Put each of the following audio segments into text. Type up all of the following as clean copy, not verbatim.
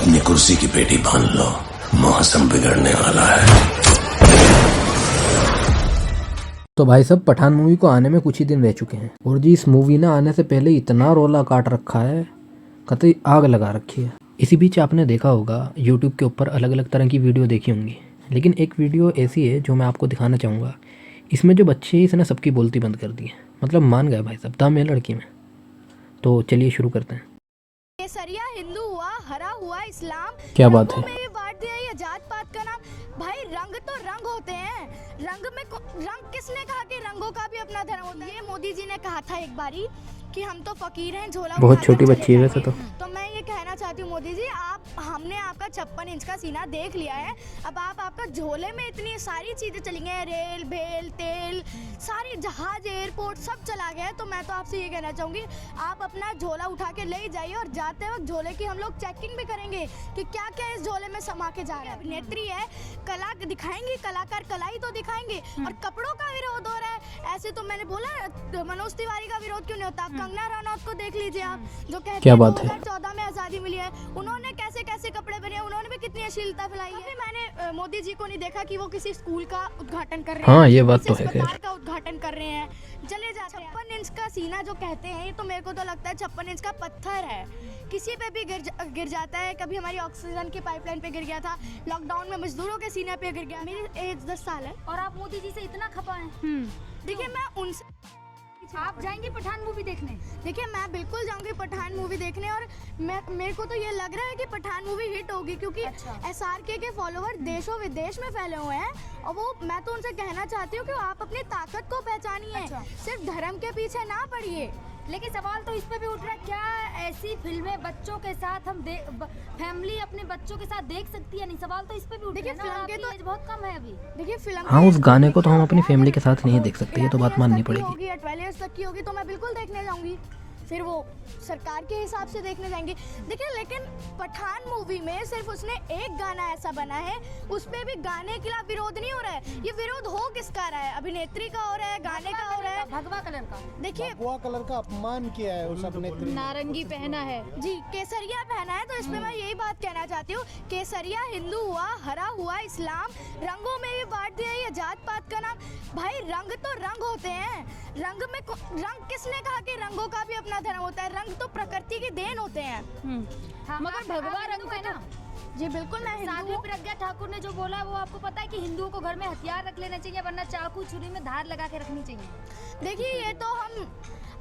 अपनी कुर्सी की पेटी बांध लो, मौसम बिगड़ने वाला है। तो भाई साहब, पठान मूवी को आने में कुछ ही दिन रह चुके हैं और जी इस मूवी ने आने से पहले इतना रोला काट रखा है, कतई आग लगा रखी है। इसी बीच आपने देखा होगा यूट्यूब के ऊपर अलग अलग तरह की वीडियो देखी होंगी, लेकिन एक वीडियो ऐसी है जो मैं आपको दिखाना चाहूँगा। इसमें जो बच्चे हैं इसने सबकी बोलती बंद कर दी है, मतलब मान गए भाई साहब, दम है लड़की में। तो चलिए शुरू करते हैं। केसरिया हिंदू हुआ, हरा हुआ इस्लाम, क्या बात है। रंगों में भी बांट दिया ये जात पात का नाम। भाई रंग तो रंग होते हैं, रंग में रंग किसने कहा कि रंगों का भी अपना धर्म होता है। ये मोदी जी ने कहा था एक बारी कि हम तो फकीर हैं, झोला बहुत छोटी बच्ची है वैसे तो मैं ये कहना चाहती हूँ मोदी जी, हमने आपका 56 इंच का सीना देख लिया है। अब आपका झोले में इतनी सारी चीजें चली गई हैं, रेल भेल तेल, सारी जहाज एयरपोर्ट सब चला गया है। तो मैं तो आपसे ये कहना चाहूंगी, आप अपना झोला उठा के ले जाइए और जाते वक्त झोले की हम लोग चेकिंग भी करेंगे कि क्या क्या इस झोले में समा के जा रहा है। अभिनेत्री है, कला दिखाएंगी, कलाकार कलाई तो दिखाएंगे। और कपड़ों का विरोध हो रहा है, ऐसे तो मैंने बोला मनोज तिवारी का विरोध क्यों नहीं होता। कंगना रनौत को देख लीजिए आप, जो कहते क्या हैं बात है। 2014 में आजादी मिली है, उन्होंने कैसे कैसे कपड़े पहने, उन्होंने भी कितनी अश्लीलता फैलाई है। मैंने मोदी जी को नहीं देखा कि वो किसी स्कूल का उद्घाटन कर रहे हैं। हाँ, ये बात तो है अस्पताल का उद्घाटन कर रहे हैं, चले जा 56 इंच का सीना जो कहते हैं, ये तो मेरे को तो लगता है 56 इंच का पत्थर है, किसी पे भी गिर जाता है। कभी हमारी ऑक्सीजन की पाइपलाइन पे गिर गया था, लॉकडाउन में मजदूरों के सीने पे गिर गया। मेरी एज 10 साल है और आप मोदी जी से इतना खपा हैं। देखिए मैं उनसे आप जाएंगे पठान मूवी देखने? देखिए मैं बिल्कुल जाऊंगी पठान मूवी देखने, और मेरे को तो ये लग रहा है कि पठान मूवी हिट होगी, क्योंकि SRK के फॉलोवर देशों विदेश में फैले हुए हैं। और वो मैं तो उनसे कहना चाहती हूँ कि आप अपनी ताकत को पहचानिए, सिर्फ धर्म के पीछे ना पड़िए। लेकिन सवाल तो इस पे भी उठ रहा है, क्या ऐसी फिल्में बच्चों के साथ हम फैमिली अपने बच्चों के साथ देख सकती है? नहीं, सवाल तो इस पे भी उठ रहा है। फिल्म के तो एज बहुत कम है अभी। देखिए फिल्म, हाँ, उस गाने को तो हम अपनी फैमिली के साथ नहीं देख सकते, ये तो बात माननी पड़ेगी। 12 इयर्स तक की होगी तो मैं बिल्कुल देखने जाऊंगी, फिर वो सरकार के हिसाब से देखने जाएंगे। देखिए लेकिन पठान मूवी में सिर्फ उसने एक गाना ऐसा बना है, उस पे भी गाने के खिलाफ विरोध नहीं हो रहा है। ये विरोध हो किसका रहा है? अभिनेत्री का हो रहा है, गाने का हो रहा है, भगवा कलर का। देखिए भगवा कलर का अपमान किया है उस अभिनेत्री ने। नारंगी पहना है जी, केसरिया पहना है। तो इसमें मैं यही बात कहना चाहती हूँ, केसरिया हिंदू हुआ, हरा हुआ इस्लाम, रंगों में भी बांट दिया ये जात पात का नाम। भाई रंग तो रंग होते हैं, रंग में रंग किसने कहा कि रंगों का भी अपना धर्म होता है? रंग तो प्रकृति की देन होते हैं। मगर भगवा रंग है ना। जी बिल्कुल, मैं हिंदू साध्वी हूँ। प्रज्ञा ठाकुर ने जो बोला वो आपको पता है कि हिंदुओं को घर में हथियार रख लेना चाहिए, वरना चाकू छुरी में धार लगा के रखनी चाहिए। देखिए ये तो हम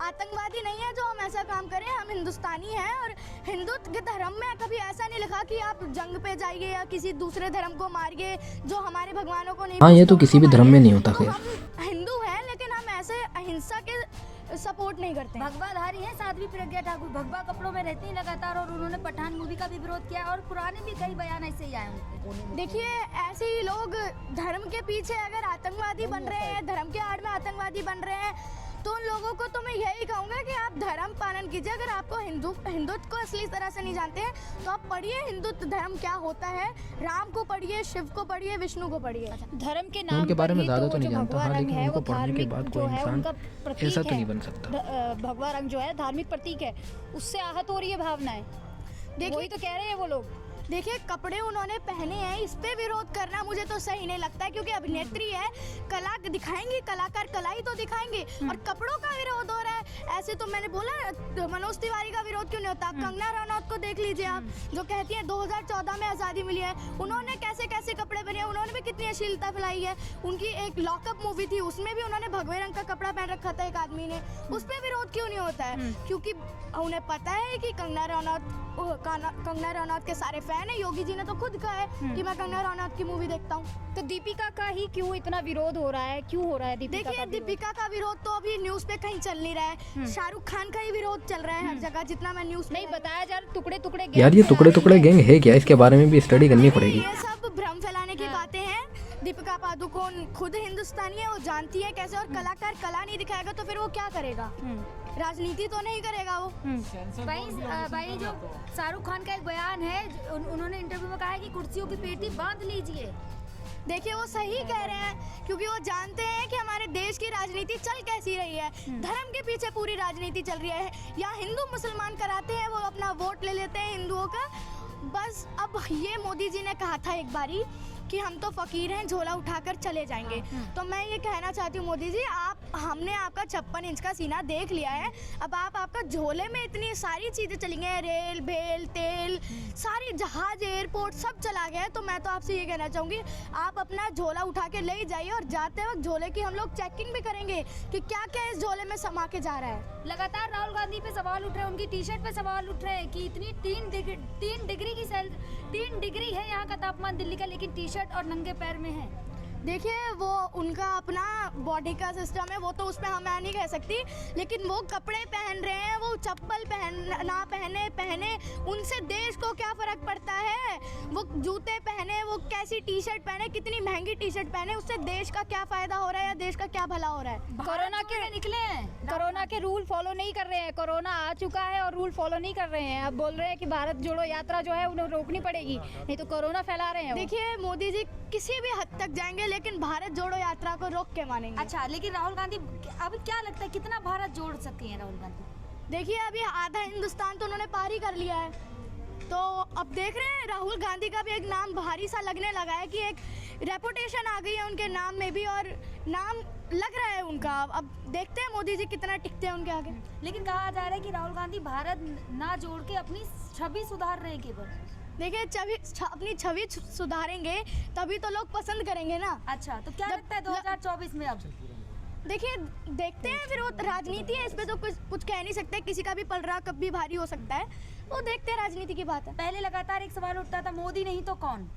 आतंकवादी नहीं है जो हम ऐसा काम करें, हम हिंदुस्तानी हैं। और हिंदू के धर्म में कभी ऐसा नहीं लिखा कि आप जंग पे जाइए या किसी दूसरे धर्म को मारिए जो हमारे भगवानों को नहीं। हाँ, ये तो किसी भी धर्म में नहीं होता। तो खैर, हम हिंदू हैं, लेकिन हम ऐसे अहिंसा के सपोर्ट नहीं करते। भगवाधारी है साध्वी प्रज्ञा ठाकुर, भगवा कपड़ों में रहती हैं लगातार, और उन्होंने पठान मूवी का भी विरोध किया, और पुराने भी कई बयान ऐसे ही आए उनके। देखिए ऐसे ही लोग धर्म के पीछे अगर आतंकवादी बन रहे हैं, धर्म के आड़ में आतंकवादी बन रहे हैं, तो उन लोगों को तो मैं यही कहूँगा कि आप धर्म पालन कीजिए। अगर आपको हिंदुत्व को असली तरह से नहीं जानते हैं तो आप पढ़िए हिंदुत्व धर्म क्या होता है, राम को पढ़िए, शिव को पढ़िए, विष्णु को पढ़िए। धर्म के नाम उनके बारे में पर ही ज़्यादा तो नहीं जो जानता, भगवा हाँ, रंग लेकिन है उनको वो पढ़ने के धार्मिक बाद जो कोई है इंसान उनका प्रतीक ऐसा तो है। नहीं बन सकता। भगवा रंग जो है धार्मिक प्रतीक है, उससे आहत हो रही है भावनाएं। वही तो कह रहे हैं वो लोग। देखिए कपड़े उन्होंने पहने हैं, इस पे विरोध करना मुझे तो सही नहीं लगता है, क्योंकि अभिनेत्री है, कला दिखाएंगी, कलाकार कलाई तो दिखाएंगे। और कपड़ों का विरोध हो रहा है, ऐसे तो मैंने बोला मनोज तिवारी का विरोध क्यों नहीं होता। कंगना रनौत को देख लीजिए आप, जो कहती है 2014 में आजादी मिली है, उन्होंने कैसे कैसे कपड़े पहने, उन्होंने भी कितनी अश्लीलता फैलाई है। उनकी एक लॉकअप मूवी थी, उसमें भी उन्होंने भगवे रंग का कपड़ा पहन रखा था एक आदमी ने, उस पे विरोध क्यों नहीं होता है? क्योंकि उन्हें पता है कि कंगना रनौत के सारे फैन है। योगी जी ने तो खुद कहा है कि मैं कंगना रनौत की मूवी देखता हूँ। तो दीपिका का ही क्यों इतना विरोध हो रहा है? क्यों हो रहा है दीपिका? देखिए दीपिका का विरोध तो अभी न्यूज पे कहीं चल नहीं रहा है, शाहरुख खान का ही विरोध चल रहा है हर जगह, जितना मैं न्यूज नहीं बताया जा रहा। टुकड़े टुकड़े यार ये टुकड़े टुकड़े गैंग है क्या? इसके बारे में भी स्टडी करनी पड़ेगी। ये सब भ्रम फैलाने की बातें हैं। दीपिका पादुकोण खुद हिंदुस्तानी है, वो जानती है कैसे। और कलाकार कला नहीं दिखाएगा तो फिर वो क्या करेगा? राजनीति तो नहीं करेगा वो। भाई जो शाहरुख खान का एक बयान है, उन्होंने इंटरव्यू में कहा है कि कुर्सियों की पेटी बांध लीजिए। देखिए वो सही कह रहे हैं, क्योंकि वो जानते हैं कि हमारे देश की राजनीति चल कैसी रही है। धर्म के पीछे पूरी राजनीति चल रही है। या हिंदू मुसलमान कराते हैं, वो अपना वोट ले लेते हैं हिंदुओं का, बस अब ये मोदी जी ने कहा था एक बारी कि हम तो फकीर हैं, झोला उठाकर चले जाएंगे। तो मैं ये कहना चाहती हूँ मोदी जी, हमने आपका 56 इंच का सीना देख लिया है, अब आप आपका झोले में इतनी सारी चीज़ें चली गई हैं, रेल भेल तेल सारी जहाज एयरपोर्ट सब चला गया है। तो मैं तो आपसे ये कहना चाहूँगी आप अपना झोला उठा के ले जाइए और जाते वक्त झोले की हम लोग चेकिंग भी करेंगे कि क्या क्या इस झोले में समा के जा रहा है। लगातार राहुल गांधी पे सवाल उठ रहे हैं, उनकी टी शर्ट पे सवाल उठ रहे हैं कि इतनी 3 डिग्री है यहाँ का तापमान दिल्ली का, लेकिन टी शर्ट और नंगे पैर में है। देखिए वो उनका अपना बॉडी का सिस्टम है, वो तो उस पर हम मैं नहीं कह सकती, लेकिन वो कपड़े पहन रहे हैं, वो चप्पल पहने उनसे देश को क्या फ़र्क पड़ता है। वो जूते पहने, वो कैसी टी शर्ट पहने, कितनी महंगी टी शर्ट पहने, उससे देश का क्या फ़ायदा हो रहा है या देश का क्या भला हो रहा है। कोरोना के निकले हैं, कोरोना के रूल फॉलो नहीं कर रहे हैं, कोरोना आ चुका है और रूल फॉलो नहीं कर रहे हैं। अब बोल रहे हैं कि भारत जोड़ो यात्रा जो है उन्हें रोकनी पड़ेगी, नहीं तो कोरोना फैला रहे हैं। देखिए मोदी जी किसी भी हद तक जाएंगे लेकिन भारत जोड़ो यात्रा को रोक के मानेंगे। अच्छा, लेकिन राहुल गांधी अभी क्या लगता है कितना भारत जोड़ सकती हैं राहुल गांधी? देखिए अभी आधा हिंदुस्तान तो उन्होंने पार ही कर लिया है, तो अब देख रहे हैं राहुल गांधी का भी एक नाम भारी सा लगने लगा है कि एक रेपुटेशन आ गई है उनके नाम में भी और नाम लग रहा है उनका। अब देखते हैं मोदी जी कितना टिकते हैं उनके आगे। लेकिन कहा जा रहा है कि राहुल गांधी भारत ना जोड़ के अपनी छवि सुधार रहे हैं केवल। देखिए अपनी छवि सुधारेंगे तभी तो लोग पसंद करेंगे ना। अच्छा, तो क्या लगता है 2024 में? अब देखिए देखते हैं, फिर वो राजनीति है, इस पे तो कुछ कह नहीं सकते, किसी का भी पलड़ा कब भी भारी हो सकता है, वो देखते हैं, राजनीति की बात है। पहले लगातार एक सवाल उठता था, मोदी नहीं तो कौन?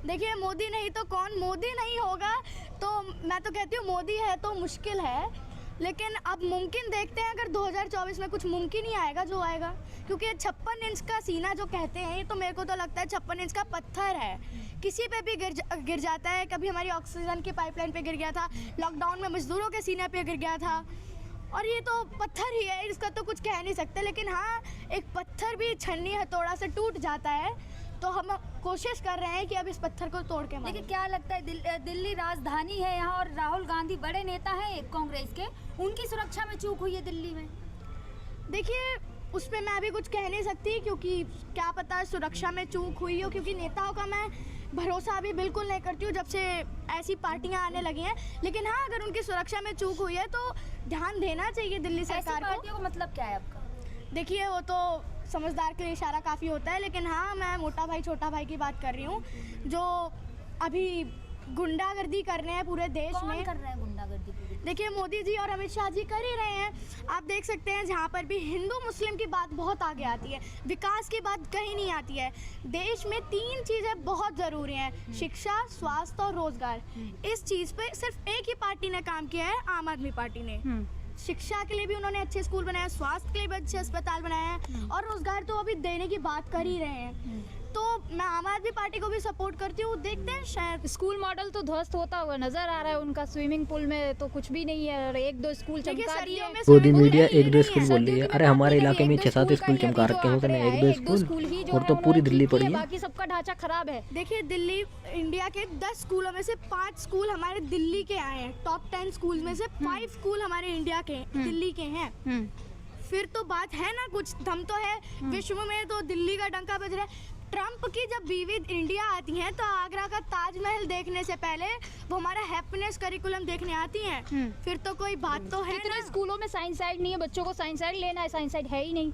देखिए मोदी नहीं तो कौन, मोदी नहीं होगा तो मैं तो कहती हूँ मोदी है तो मुश्किल है, लेकिन अब मुमकिन देखते हैं अगर 2024 में कुछ मुमकिन ही आएगा जो आएगा, क्योंकि 56 इंच का सीना जो कहते हैं ये तो मेरे को तो लगता है 56 इंच का पत्थर है, किसी पे भी गिर जाता है। कभी हमारी ऑक्सीजन की पाइपलाइन पे गिर गया था, लॉकडाउन में मजदूरों के सीने पे गिर गया था, और ये तो पत्थर ही है, इसका तो कुछ कह नहीं सकते। लेकिन हाँ, एक पत्थर भी छन्नी हथौड़ा से टूट जाता है, तो हम कोशिश कर रहे हैं कि अब इस पत्थर को तोड़ के मारें। लेकिन क्या लगता है दिल्ली राजधानी है यहाँ और राहुल गांधी बड़े नेता हैं कांग्रेस के, उनकी सुरक्षा में चूक हुई है दिल्ली में? देखिए उस पर मैं अभी कुछ कह नहीं सकती, क्योंकि क्या पता सुरक्षा में चूक हुई हो, क्योंकि नेताओं का मैं भरोसा अभी बिल्कुल नहीं करती हूँ जब से ऐसी पार्टियां आने लगी हैं। लेकिन हाँ, अगर उनकी सुरक्षा में चूक हुई है तो ध्यान देना चाहिए दिल्ली सरकार को। पार्टियों का मतलब क्या है आपका? देखिए वो तो समझदार के लिए इशारा काफ़ी होता है, लेकिन हाँ मैं मोटा भाई छोटा भाई की बात कर रही हूँ, जो अभी गुंडागर्दी कर रहे हैं पूरे देश में। कौन कर रहे हैं गुंडागर्दी? देखिए मोदी जी और अमित शाह जी कर ही रहे हैं। आप देख सकते हैं जहाँ पर भी हिंदू मुस्लिम की बात बहुत आगे आती है, विकास की बात कहीं नहीं आती है। देश में 3 चीज़ें बहुत ज़रूरी हैं, शिक्षा, स्वास्थ्य और रोजगार। इस चीज़ पे सिर्फ एक ही पार्टी ने काम किया है, आम आदमी पार्टी ने। शिक्षा के लिए भी उन्होंने अच्छे स्कूल बनाए, स्वास्थ्य के लिए भी अच्छे अस्पताल बनाए हैं, और रोजगार तो अभी देने की बात कर ही रहे हैं। तो मैं आम आदमी पार्टी को भी सपोर्ट करती हूँ, देखते हैं शायद। स्कूल मॉडल तो ध्वस्त होता हुआ नजर आ रहा है उनका, स्विमिंग पूल में तो कुछ भी नहीं है, और 1-2 स्कूल चमका दिए। मोदी मीडिया 1-2 स्कूल बोल रही है, अरे हमारे इलाके में 6-7 स्कूल चमका रखे हैं उसने, 1-2 स्कूल, और तो पूरी दिल्ली पड़ी है। बाकी सबका ढांचा खराब है। देखिए दिल्ली इंडिया के 10 स्कूलों में से 5 स्कूल हमारे दिल्ली के आए हैं, टॉप 10 स्कूल में से 5 स्कूल हमारे इंडिया के दिल्ली के हैं। फिर तो बात है ना, कुछ दम तो है। विश्व में तो दिल्ली का डंका बज रहा है। ट्रम्प की जब बीवी इंडिया आती हैं तो आगरा का ताजमहल देखने से पहले वो हमारा हैप्पीनेस करिकुलम देखने आती हैं। फिर तो कोई बात तो है कितने ना। स्कूलों में साइंस साइड नहीं है, बच्चों को साइंस साइड लेना है, साइंस साइड है ही नहीं,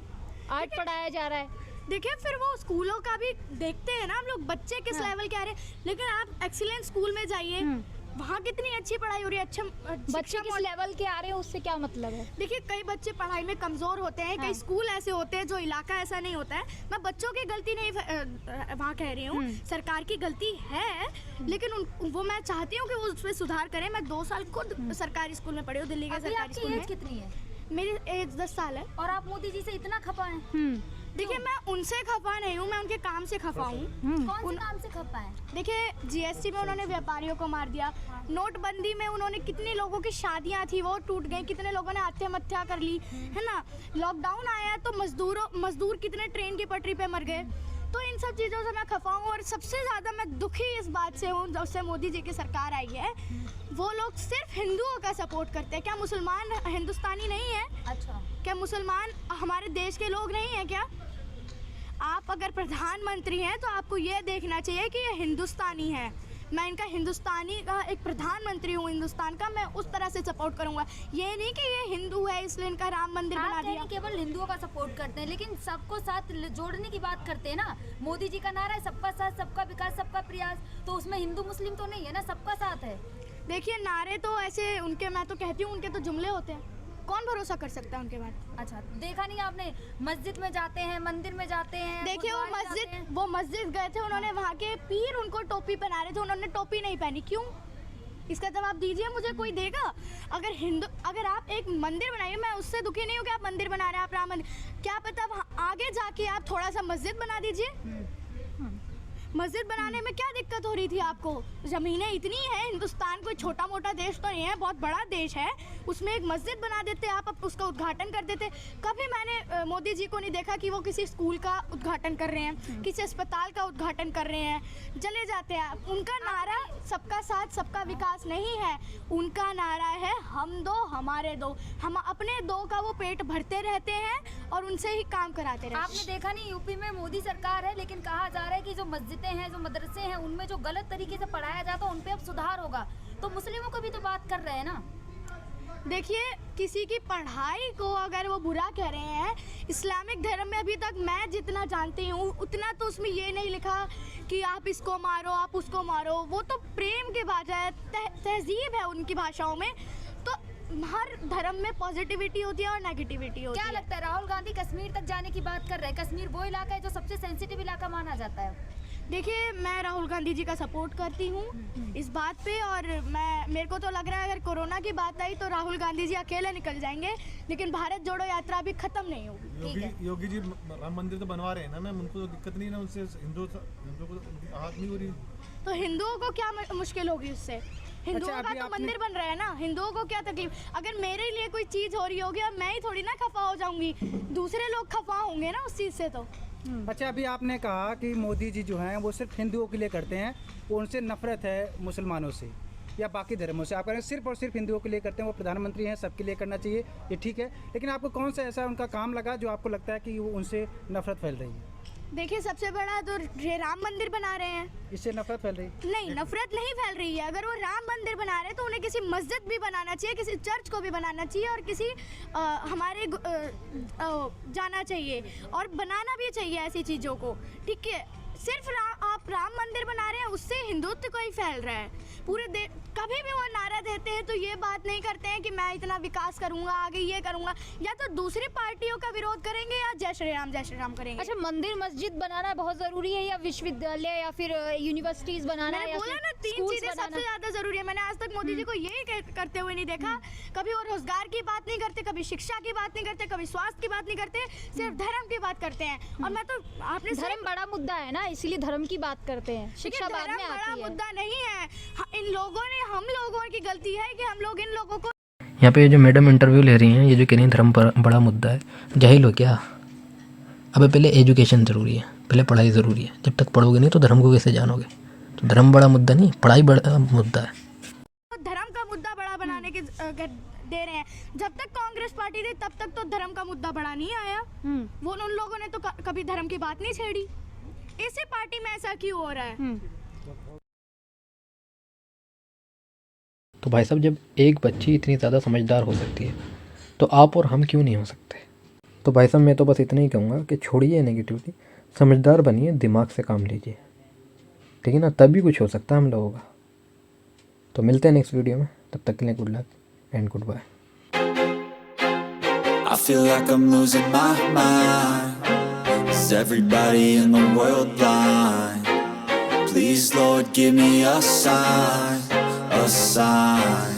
आर्ट पढ़ाया जा रहा है। देखिए फिर वो स्कूलों का भी देखते हैं ना हम लोग, बच्चे किस लेवल के आ रहे हैं। लेकिन आप एक्सीलेंट स्कूल में जाइए, वहाँ कितनी अच्छी पढ़ाई हो रही है, अच्छा बच्चे किस लेवल के आ रहे हैं उससे क्या मतलब है? देखिए कई बच्चे पढ़ाई में कमज़ोर होते हैं, कई स्कूल ऐसे होते हैं जो इलाका ऐसा नहीं होता है। मैं बच्चों की गलती नहीं वहाँ कह रही हूँ, सरकार की गलती है, लेकिन वो मैं चाहती हूँ कि वो उस पर सुधार करें। मैं 2 साल खुद सरकारी स्कूल में पढ़ी हूँ, दिल्ली के सरकारी स्कूल में। कितनी है? मेरी एज 10 साल है। और आप मोदी जी से इतना खपा हैं? देखिए मैं उनसे खफा नहीं हूँ, मैं उनके काम से खफा हूँ। कौन से काम से खपा है? देखिए जीएसटी में उन्होंने व्यापारियों को मार दिया, नोटबंदी में उन्होंने कितनी लोगों की शादियां थी वो टूट गई, कितने लोगों ने आत्महत्या कर ली है ना। लॉकडाउन आया तो मजदूर कितने ट्रेन की पटरी पे मर गए। तो इन सब चीज़ों से मैं खफा हूँ, और सबसे ज़्यादा मैं दुखी इस बात से हूँ जब से मोदी जी की सरकार आई है, वो लोग सिर्फ हिंदुओं का सपोर्ट करते हैं। क्या मुसलमान हिंदुस्तानी नहीं है? अच्छा, क्या मुसलमान हमारे देश के लोग नहीं हैं क्या? आप अगर प्रधानमंत्री हैं तो आपको ये देखना चाहिए कि ये हिंदुस्तानी है। मैं इनका हिंदुस्तानी का एक प्रधानमंत्री हूँ हिंदुस्तान का, मैं उस तरह से सपोर्ट करूँगा। ये नहीं कि ये हिंदू है इसलिए इनका राम मंदिर बना दिया। केवल हिंदुओं का सपोर्ट करते हैं, लेकिन सबको साथ जोड़ने की बात करते हैं ना। मोदी जी का नारा है सबका साथ, सबका विकास, सबका प्रयास, तो उसमें हिंदू मुस्लिम तो नहीं है ना, सबका साथ है। देखिए नारे तो ऐसे उनके, मैं तो कहती हूँ उनके तो जुमले होते हैं, कौन भरोसा कर सकता है उनके बाद। अच्छा, देखा नहीं आपने, मस्जिद में जाते हैं, मंदिर में जाते हैं। देखिए वो मस्जिद गए थे, उन्होंने वहाँ के पीर उनको टोपी पहना रहे थे, उन्होंने टोपी नहीं पहनी, क्यों? इसका जवाब दीजिए मुझे, कोई देगा? अगर आप एक मंदिर बनाइए, मैं उससे दुखी नहीं हूँ कि आप मंदिर बना रहे हैं, आप राम मंदिर, क्या पता आगे जाके आप थोड़ा सा मस्जिद बना दीजिए। मस्जिद बनाने में क्या दिक्कत हो रही थी आपको? ज़मीनें इतनी हैं, हिंदुस्तान कोई छोटा मोटा देश तो नहीं है, बहुत बड़ा देश है, उसमें एक मस्जिद बना देते आप उसका उद्घाटन कर देते। कभी मैंने मोदी जी को नहीं देखा कि वो किसी स्कूल का उद्घाटन कर रहे हैं, किसी अस्पताल का उद्घाटन कर रहे हैं, चले जाते हैं। उनका नारा सबका साथ सबका विकास नहीं है, उनका नारा है हम दो हमारे दो, हम अपने दो का वो पेट भरते रहते हैं और उनसे ही काम कराते रहते हैं। आपने देखा नहीं, यूपी में मोदी सरकार है, लेकिन कहा जा रहा है कि जो मस्जिदें हैं, जो मदरसे हैं, उनमें जो गलत तरीके से पढ़ाया जाता है उन पे अब सुधार होगा। तो मुस्लिमों को भी तो बात कर रहे हैं ना। देखिए किसी की पढ़ाई को अगर वो बुरा कह रहे हैं, इस्लामिक धर्म में अभी तक मैं जितना जानती हूँ उतना तो उसमें ये नहीं लिखा कि आप इसको मारो आप उसको मारो, वो तो प्रेम के भाषा है, तहजीब है उनकी भाषाओं में। तो हर धर्म में पॉजिटिविटी होती है और नेगेटिविटी होती है। क्या लगता है, राहुल गांधी कश्मीर तक जाने की बात कर रहे हैं? कश्मीर वो इलाका है जो सबसे सेंसिटिव इलाका माना जाता है। देखिए मैं राहुल गांधी जी का सपोर्ट करती हूँ इस बात पे, और मेरे को तो लग रहा है अगर कोरोना की बात आई तो राहुल गांधी जी अकेले निकल जाएंगे, लेकिन भारत जोड़ो यात्रा अभी खत्म नहीं होगी। योगी जी राम मंदिर तो बनवा रहे हैं ना मैम, उनको तो दिक्कत नहीं है ना, उनसे हिंदुओं को उनकी आहत नहीं हो रही। तो हिंदुओं को क्या मुश्किल होगी उससे? हिंदुओं का तो मंदिर बन रहा है ना, हिंदुओं को क्या तकलीफ? अगर मेरे लिए कोई चीज़ हो रही होगी और मैं ही थोड़ी ना खफा हो जाऊंगी, दूसरे लोग खफा होंगे ना उस चीज़ से। तो अच्छा, अभी आपने कहा कि मोदी जी जो हैं वो सिर्फ हिंदुओं के लिए करते हैं, वो उनसे नफरत है मुसलमानों से या बाकी धर्मों से। आप कह रहे हैं सिर्फ और सिर्फ हिंदुओं के लिए करते हैं, वो प्रधानमंत्री हैं, सबके लिए करना चाहिए, ये ठीक है, लेकिन आपको कौन सा ऐसा उनका काम लगा जो आपको लगता है कि वो उनसे नफरत फैल रही है? देखिए सबसे बड़ा तो ये राम मंदिर बना रहे हैं, इससे नफरत फैल रही है? नहीं, नफरत नहीं फैल रही है। अगर वो राम मंदिर बना रहे हैं तो उन्हें किसी मस्जिद भी बनाना चाहिए, किसी चर्च को भी बनाना चाहिए और किसी हमारे जाना चाहिए और बनाना भी चाहिए ऐसी चीज़ों को, ठीक है। सिर्फ आप राम मंदिर बना रहे हैं उससे हिंदुत्व को ही फैल रहा है पूरे कभी भी वो नारा देते हैं तो ये बात नहीं करते हैं कि मैं इतना विकास करूंगा, आगे ये करूंगा, या तो दूसरी पार्टियों का विरोध करेंगे या जय श्री राम करेंगे। अच्छा, मंदिर मस्जिद बनाना बहुत जरूरी है या विश्वविद्यालय या फिर यूनिवर्सिटीज बनाना? मैंने बोला ना, तीन चीजें सबसे ज्यादा जरूरी है। मैंने आज तक मोदी जी को यही करते हुए नहीं देखा। कभी वो रोजगार की बात नहीं करते, कभी शिक्षा की बात नहीं करते, कभी स्वास्थ्य की बात नहीं करते, सिर्फ धर्म की बात करते हैं। और मैं तो आपने धर्म बड़ा मुद्दा है ना, इसीलिए धर्म की बात करते हैं, शिक्षा बाद में आती है। बड़ा मुद्दा नहीं है, हम लोगों की गलती है कि हम लोग इन लोगों को। यहाँ पे जो मैडम इंटरव्यू ले रही हैं, ये जो कह रही हैं धर्म पर बड़ा मुद्दा है, जाहिल हो क्या? अबे पहले एजुकेशन ज़रूरी है, पहले पढ़ाई ज़रूरी है। जब तक पढ़ोगे नहीं तो धर्म को कैसे जानोगे? तो धर्म बड़ा मुद्दा नहीं, पढ़ाई बड़ा मुद्दा है। धर्म का मुद्दा बड़ा बनाने के दे रहे हैं। जब तक कांग्रेस पार्टी थी तब तक तो धर्म का मुद्दा बड़ा नहीं आया। वो उन लोगों ने तो कभी धर्म की बात नहीं छेड़ी। इसी पार्टी में ऐसा क्यों हो रहा है? तो भाई साहब, जब एक बच्ची इतनी ज़्यादा समझदार हो सकती है तो आप और हम क्यों नहीं हो सकते? तो भाई साहब मैं तो बस इतना ही कहूँगा कि छोड़िए नेगेटिविटी, समझदार बनिए, दिमाग से काम लीजिए, ठीक है ना, तभी कुछ हो सकता है हम लोगों का। तो मिलते हैं नेक्स्ट वीडियो में, तब तक के लिए good luck and goodbye. I feel like I'm losing my mind. Is everybody in the world blind? Please Lord give me a sign, a sign.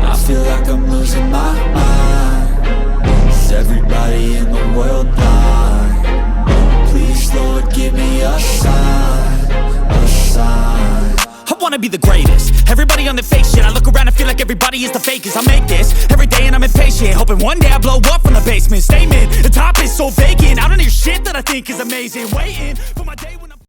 I feel like I'm losing my mind. Is everybody in the world blind? Please Lord give me a sign, a sign. I wanna be the greatest. Everybody on the fake shit. I look around and feel like everybody is the fakest. I make this every day and I'm impatient, hoping one day I blow up from the basement. Statement, the top is so vacant. I don't hear shit that I think is amazing. Waiting for my day.